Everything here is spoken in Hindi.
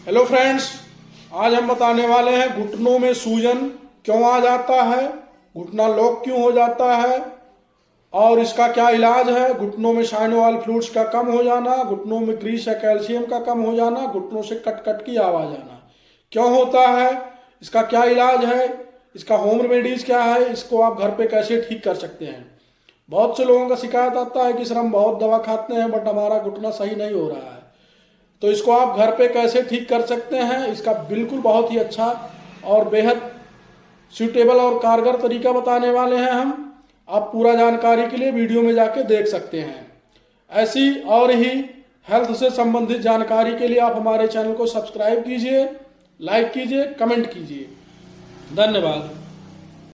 हेलो फ्रेंड्स, आज हम बताने वाले हैं घुटनों में सूजन क्यों आ जाता है, घुटना लॉक क्यों हो जाता है और इसका क्या इलाज है। घुटनों में साइनोवाल फ्लूइड्स का कम हो जाना, घुटनों में ग्रीस या कैल्शियम का कम हो जाना, घुटनों से कट कट की आवाज आना क्यों होता है, इसका क्या इलाज है, इसका होम रेमेडीज क्या है, इसको आप घर पे कैसे ठीक कर सकते हैं। बहुत से लोगों का शिकायत आता है कि सर हम बहुत दवा खाते हैं बट हमारा घुटना सही नहीं हो रहा है। तो इसको आप घर पे कैसे ठीक कर सकते हैं, इसका बिल्कुल बहुत ही अच्छा और बेहद सूटेबल और कारगर तरीका बताने वाले हैं हम। आप पूरा जानकारी के लिए वीडियो में जाके देख सकते हैं। ऐसी और ही हेल्थ से संबंधित जानकारी के लिए आप हमारे चैनल को सब्सक्राइब कीजिए, लाइक कीजिए, कमेंट कीजिए। धन्यवाद।